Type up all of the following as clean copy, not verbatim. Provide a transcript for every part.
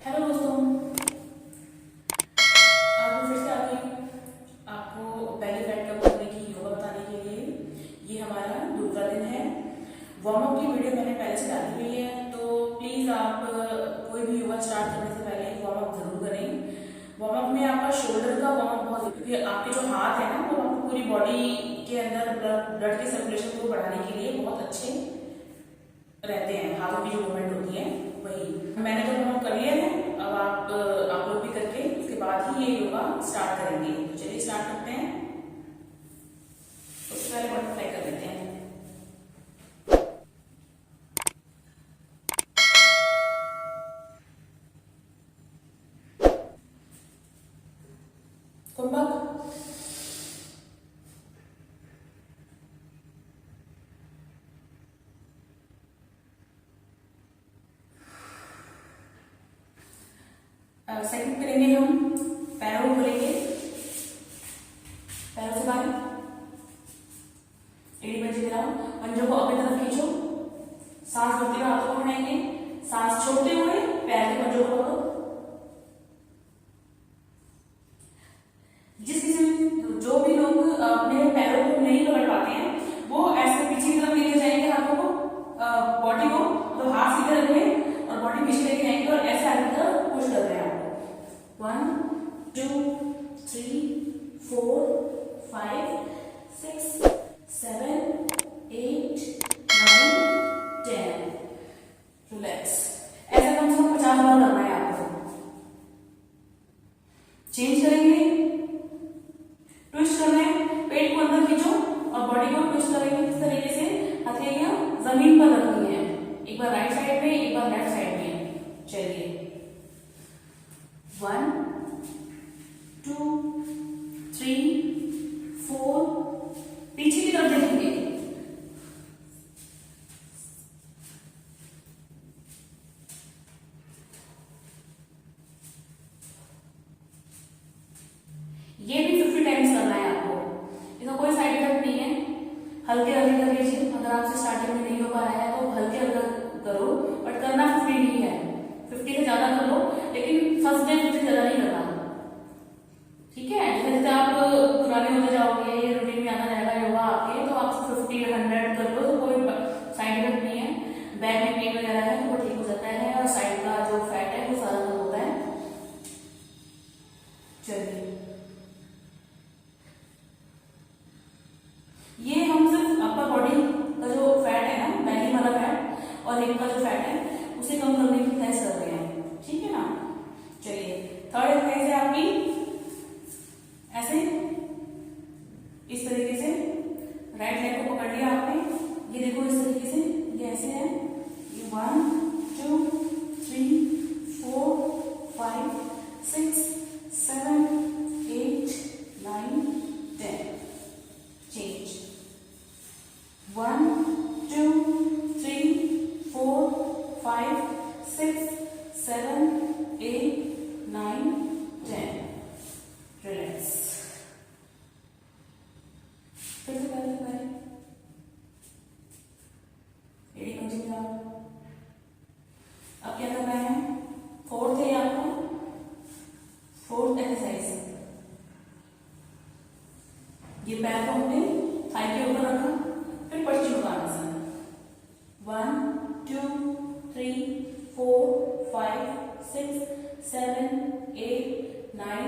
Hello दोस्तों, आज मैं फिर से आ गई आपको पहले फैट कम करने की योगा बताने के लिए। ये हमारा दूसरा दिन है। वार्म अप की वीडियो मैंने पहले से डाली हुई है, तो प्लीज़ आप कोई भी योगा स्टार्ट करने से पहले वार्म अप जरूर करें। वार्म अप में आपका शोल्डर का वार्म अप बहुत, क्योंकि आपके जो हाथ है ना, वो आपको पूरी बॉडी के अंदर ब्लड के सर्कुलेशन को बढ़ाने के लिए बहुत अच्छे रहते हैं। हाथों की जो मूवमेंट होती है वही मैंने तो वार्म अप कर लिया है। अब आप लोग भी करके उसके बाद ही ये योगा स्टार्ट करेंगे। तो चलिए स्टार्ट करते हैं। उससे पहले बटरफ्लाई कर लेते हैं। कुंभक, सेकंड करेंगे हम पैरों को खोलेंगे, पैरों से बाहर एड़ी पंजे मिलाओ, पंजों को अपनी तरफ खींचो, सांस भरते हुए हाथों को उठाएंगे, सांस छोड़ते हुए पैर के पंजों को पकड़ो। जिस किसी जो भी लोग अपने पैरों को नहीं पकड़ पाते हैं, वो ऐसे पीछे की तरफ लेके जाएंगे हाथों को, बॉडी को, तो हाथ सीधे रखें और बॉडी पीछे लेके जाएंगे और ऐसे आगे की तरफ पुश कर रहे हैं। 1 2 3 4 5 6 7 8 9 10। रिलैक्स। ऐसा कम से कम 50 बार करना है आपको। चेंज करेंगे, ट्विस्ट करना है, पेट को अंदर खींचो और बॉडी को ट्विस्ट करेंगे। इस तरीके से हथेलियां जमीन पर रखनी है, एक बार राइट साइड में, एक बार लेफ्ट साइड में। चलिए 1 2 3 4, पीछे की तरफ देखेंगे, ये भी 50 टाइम्स करना है आपको। इसका कोई साइड इफेक्ट नहीं है। हल्के हल्के कर लीजिए। अगर आपसे स्टार्टिंग में नहीं हो पा रहा है तो हल्के हल्के करो, बट करना 50 नहीं है। 50 से ज्यादा कर लो, लेकिन फर्स्ट डे 50 से ज्यादा नहीं करना, ठीक है। जैसे आप पुराने होते जाओगे, ये रूटीन में आता जाएगा योगा आपके, तो आप 50 या 100 कर लो, तो कोई साइड इफेक्ट नहीं है। बैक में पेन वगैरह है तो वो ठीक हो जाता है, और साइड का जो फैट है वो सारा कम होता है। चलिए, ये हम सिर्फ अपर बॉडी का जो फैट है ना, बैली वाला फैट और हिप का जो फैट है, उसे कम करने की एक्सरसाइज कर रहे हैं, ठीक है ना। चलिए, थर्ड एक्सरसाइज है आपकी ऐसे, इस तरीके से राइट लेग को पकड़ लिया आपने, ये देखो इस तरीके से, ये ऐसे है, ये 1 2 3 4 5 6 7 8 9 10। चेंज 1 2 3 4 5 6 7 8 9 10। रिलैक्स। फिर से पहले एड़ी पंजे मिलाओ। अब क्या करना है, फोर्थ है आपका, फोर्थ एक्सरसाइज। ये पैर को हमने थाई के ऊपर रखा, फिर पश्चिमोत्तानासन। 1 2 3 4 5 6 7 8 9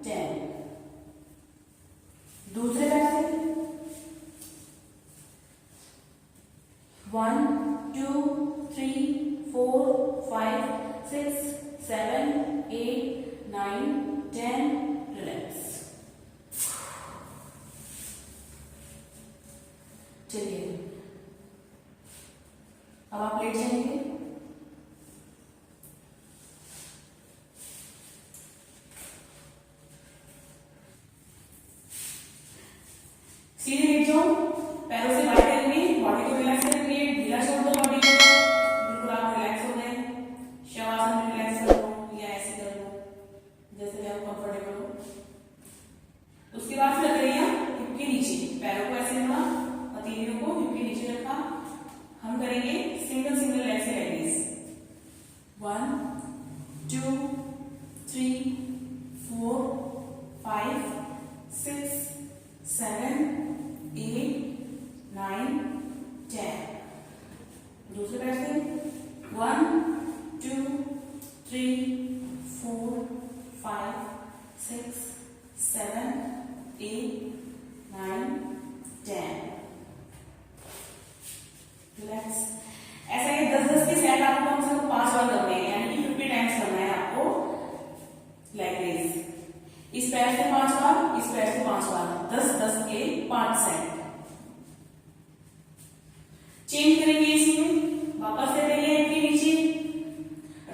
10। दूसरे पैर से 1 2 3 4 5 6 7 8 9 10। रिलैक्स। चलिए, अब आप लेट जाएंगे, सीधे लेट जाओ, पैरों से बाहर करेंगे, बॉडी को रिलैक्स करेंगे, ढीला छोड़ दो बॉडी को, बिल्कुल आप रिलैक्स हो गए। शवासन में रिलैक्स कर लो या ऐसे कर लो, जैसे भी आप कंफर्टेबल हो। उसके बाद फिर हथेलियां हिप के नीचे, पैरों को ऐसे रखा, हथेलियों को हिप के नीचे रखा। हम करेंगे सिंगल सिंगल लेग से 2 3 4 5 6 7 8 9 10। दूसरे पैर से 1 2 3 4 5 6 7 8 9 10। रिलैक्स। ऐसा ही 10-10 के सेट आपको कम से कम 5 बार करने हैं, यानी कि 50 टाइम्स करना है आपको लेग रेज। इस पैर से 5 बार, इस पैर से 5 बार, 10-10 के 5 सेट। चेंज करेंगे इसमें, वापस से लेंगे के नीचे,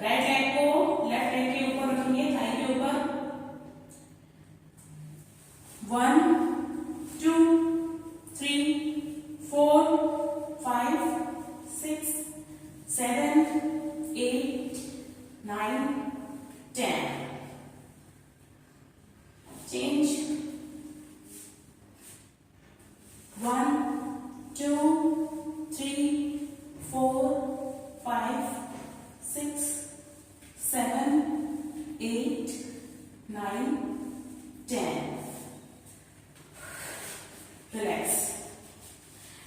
राइट लेग को लेफ्ट लेग के ऊपर रखेंगे, थाई के ऊपर। 1 2 3 4 5 6 7 8 9 10। चेंज। 1 2 3 4 5 6 7 8 9 10। रिलैक्स।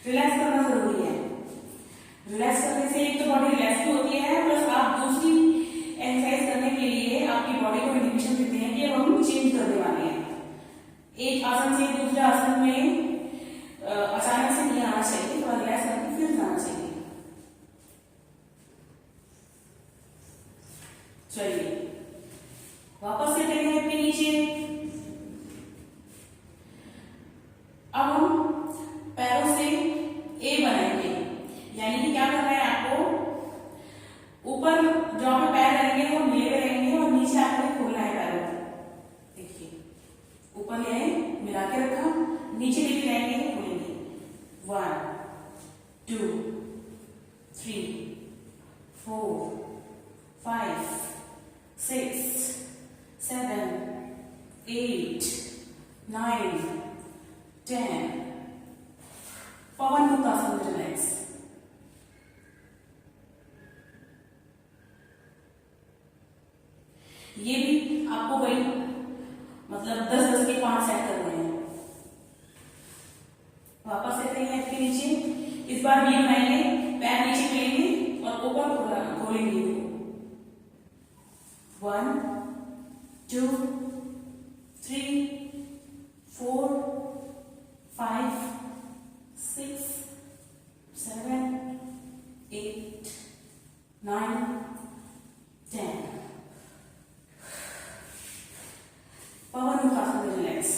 रिलैक्स करना जरूरी है। रिलैक्स करने से एक तो बॉडी रिलैक्स भी होती है, प्लस आप दूसरी एक्सरसाइज करने के लिए आपकी बॉडी को इंडिकेशन देते हैं कि अब हम चेंज करने वाले हैं। एक आसन से दूसरे आसन में अचानक से नहीं आना चाहिए, थोड़ा रिलैक्स करके फिर जाना चाहिए। चलिए वापस से टेक के नीचे। अब हम पैरों से ए बनाएंगे, यानी कि क्या करना है आपको, ऊपर जहां पे पैर रहेंगे वो मिले हुए रहेंगे और नीचे आपको खोलना है पैरों को। देखिए ऊपर ले आए, मिला के रखा, नीचे लेके जाएंगे, खोलेंगे। 1 2 3 4 5 6 7 8 9 10। पवन मुक्तासन में रिलैक्स। ये भी आपको वही मतलब 10-10 के 5 सेट करने हैं। वापस से लेंगे के नीचे, इस बार भी बनाएंगे, पैर नीचे लेंगे और ऊपर खोलेंगे। 1 2 3 4 5 6 7 8 9 10। पवन मुक्तासन में रिलैक्स।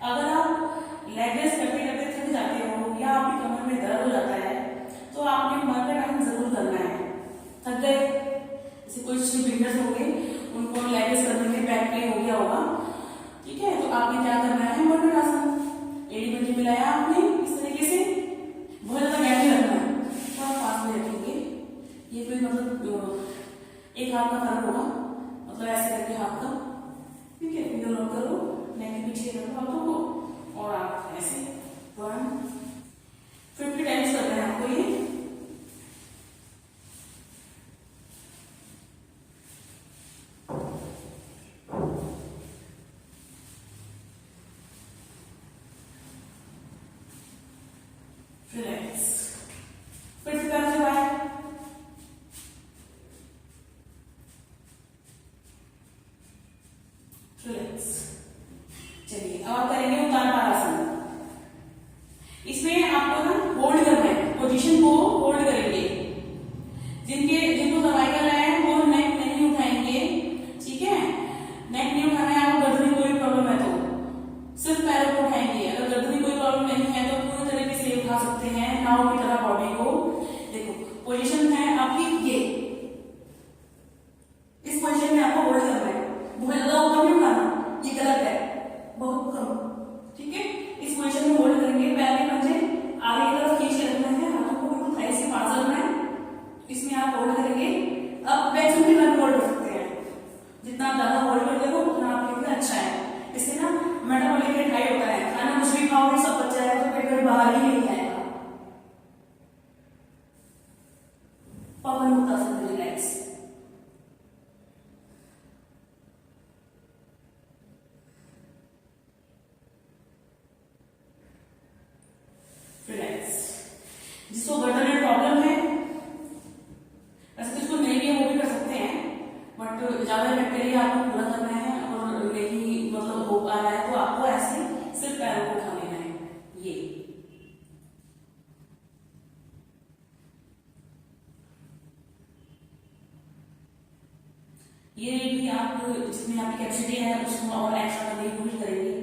अगर आप लेग रेस करते करते थक जाते हो या आपकी कमर में दर्द हो जाता है तो आपने मर का टाइम जरूर करना है। थक गए, जैसे कुछ बिगिनर्स हो गए, उनको लेग रेस करने में बैक पेन हो गया होगा, ठीक है, तो आपने क्या करना है, मरकट आसन। एड़ी पंजे मिलाया आपने इस तरीके से, बहुत ज्यादा गैप नहीं रखना है, थोड़ा पास में रखेंगे। ये कोई मतलब एक हाथ का फर्क होगा, मतलब ऐसे करके हाथ का, ठीक है, फिंगर लॉक करो, नेक के पीछे करो हाथों को और आप ऐसे 50 टाइम्स करना है आपको ये। रिलैक्स। फिर से पैर दबाएं। रिलैक्स। चलिए अब आप करेंगे उत्तान आसन। इसमें आपको ना होल्ड करना है, पोजीशन को होल्ड करेंगे। जिनको सर्वाइकल है वो नेक नहीं उठाएंगे, ठीक है, नेक नहीं उठाना है। आपको गर्दन में कोई प्रॉब्लम है तो सिर्फ पैरों को उठाएंगे। अगर गर्दन में कोई प्रॉब्लम नहीं है तो पूरी तरीके से उठा सकते हैं, नाव की तरह बॉडी को। देखो पोजीशन है आपकी ये, इस पोजीशन में आपको होल्ड करना है, बहुत ज्यादा ऊपर नहीं उठाना, ये गलत है, बहुत कम, अच्छा है, इससे ना मेटाबॉलिक रेट हाई होता है, खाना कुछ भी खाओगे सब बच जाएगा तो पेट में बाहर ही नहीं जाएगा। पवन मुक्तासन में रिलैक्स। रिलैक्स। जिसको गर्दन में प्रॉब्लम है, वैसे तो इसको नहीं भी है वो भी कर सकते हैं, बट ज्यादा इफेक्ट के लिए आपको पूरा करना है और नहीं मतलब हो पा रहा है तो आपको ऐसे सिर्फ पैरों को उठा लेना है। ये भी आप जितनी आपकी कैपेसिटी है उसको और एक्स्ट्रा करने की कोशिश करेंगे।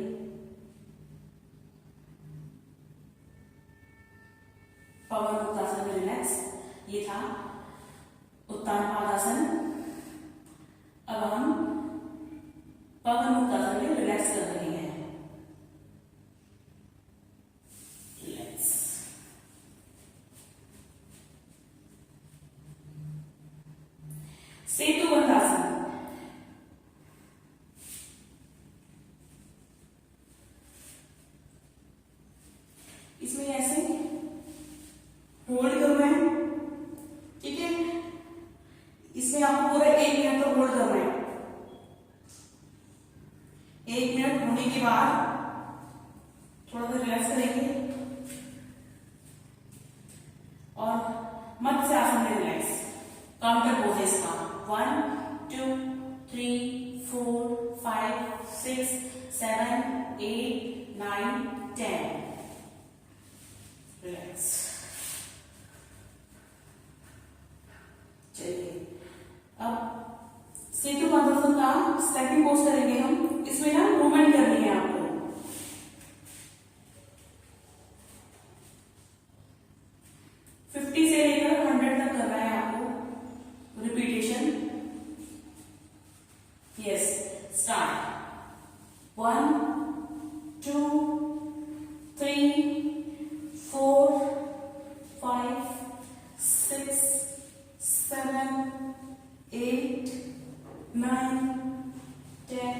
पवन मुक्तासन में रिलैक्स। ये था उत्तान पादासन। अब हम पवन मुक्तासन में रिलैक्स कर रहे हैं। रिलैक्स। सेतु बंधासन। इसमें ऐसे होल्ड करना है, ठीक है। इसमें आपको पूरा 1 मिनट तक होल्ड करना है। 1 मिनट होने के बाद थोड़ा सा रिलैक्स करेंगे और मत से आसन में रिलैक्स। काउंटर पोज है इसका। 1 2 3 4 5 6 7 8 9 10। रिलैक्स। चलिए अब सेतु बंधासन का स्टैटिंग पोज करेंगे हम। इसमें ना मूवमेंट करनी है आपको। से लेकर 100 तक करना है आपको रिपीटेशन। Yes, start. 1 2 3 4 5 6 7 8 9 10।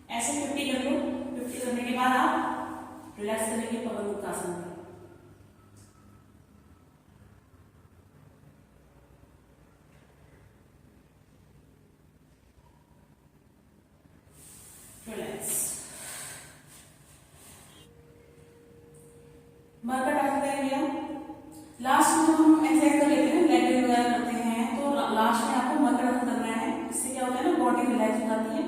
ऐसे 50 कर लो। 50 करने के बाद आप रिलैक्स करेंगे पवन मुक्तासन में। रिलैक्स। मरकट आसन करेंगे हम। लास्ट में जब हम एक्सरसाइज कर लेते हैं, लेग वगैरह करते हैं, तो लास्ट में आपको मरकट आसन करना है। इससे क्या होता है ना, बॉडी रिलैक्स हो जाती है।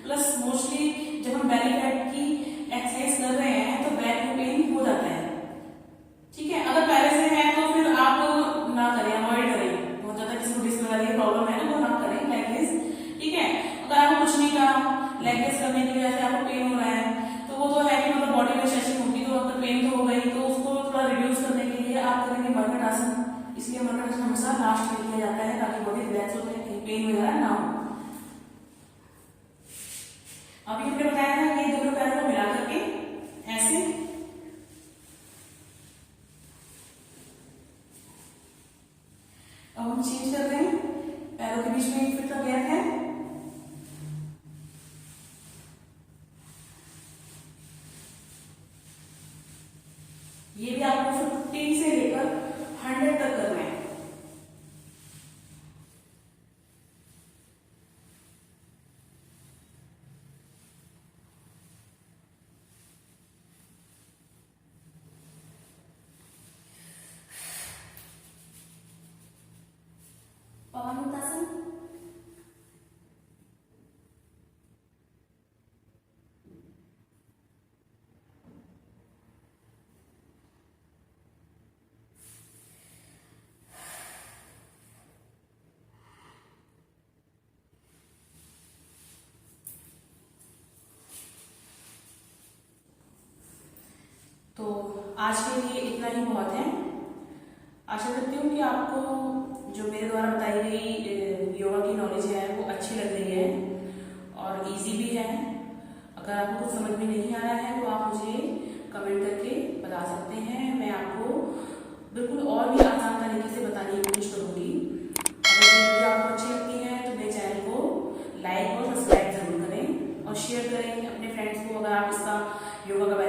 प्लस मोस्टली जब हम बेली फैट की एक्सरसाइज कर रहे हैं तो बैक में पेन हो जाता है, ठीक है। अगर पहले से है तो फिर आप ना करें, अवॉइड करें। बहुत ज्यादा किसी को डिस्क वाली प्रॉब्लम है ना, वो ना करें लेग रेज, ठीक है। अगर आपको कुछ नहीं कहा, लेग रेज करने की वजह से आपको पेन हो रहा है तो वो तो है कि मतलब बॉडी में स्ट्रेचिंग होगी, तो अगर पेन तो हो गई तो उसको थोड़ा रिड्यूस करने के लिए आप करेंगे मरकट आसन। इसलिए मरकट आसन हमेशा लास्ट में किया जाता है ताकि बॉडी रिलैक्स हो जाए, पेन वगैरह ना हो। अभी हमने बताया था ये दोनों पैरों को मिला करके ऐसे। अब हम चेंज कर रहे हैं, पैरों के बीच में 1 फीट का गैप है। ये भी आपको 50 से लेकर 100 तक करना है। पवन मुक्तासन। तो आज के लिए इतना ही बहुत है। आशा करती हूँ कि आपको जो मेरे द्वारा बताई गई योगा की नॉलेज है वो अच्छी लग रही है और इजी भी है। अगर आपको कुछ समझ में नहीं आ रहा है तो आप मुझे कमेंट करके बता सकते हैं। मैं आपको बिल्कुल और भी आसान तरीके से बताने की कोशिश करूँगी। अगर ये वीडियो आपको अच्छी लगती है तो मेरे चैनल को लाइक और सब्सक्राइब जरूर करें और शेयर करेंगे अपने फ्रेंड्स को, अगर आप इसका योगा का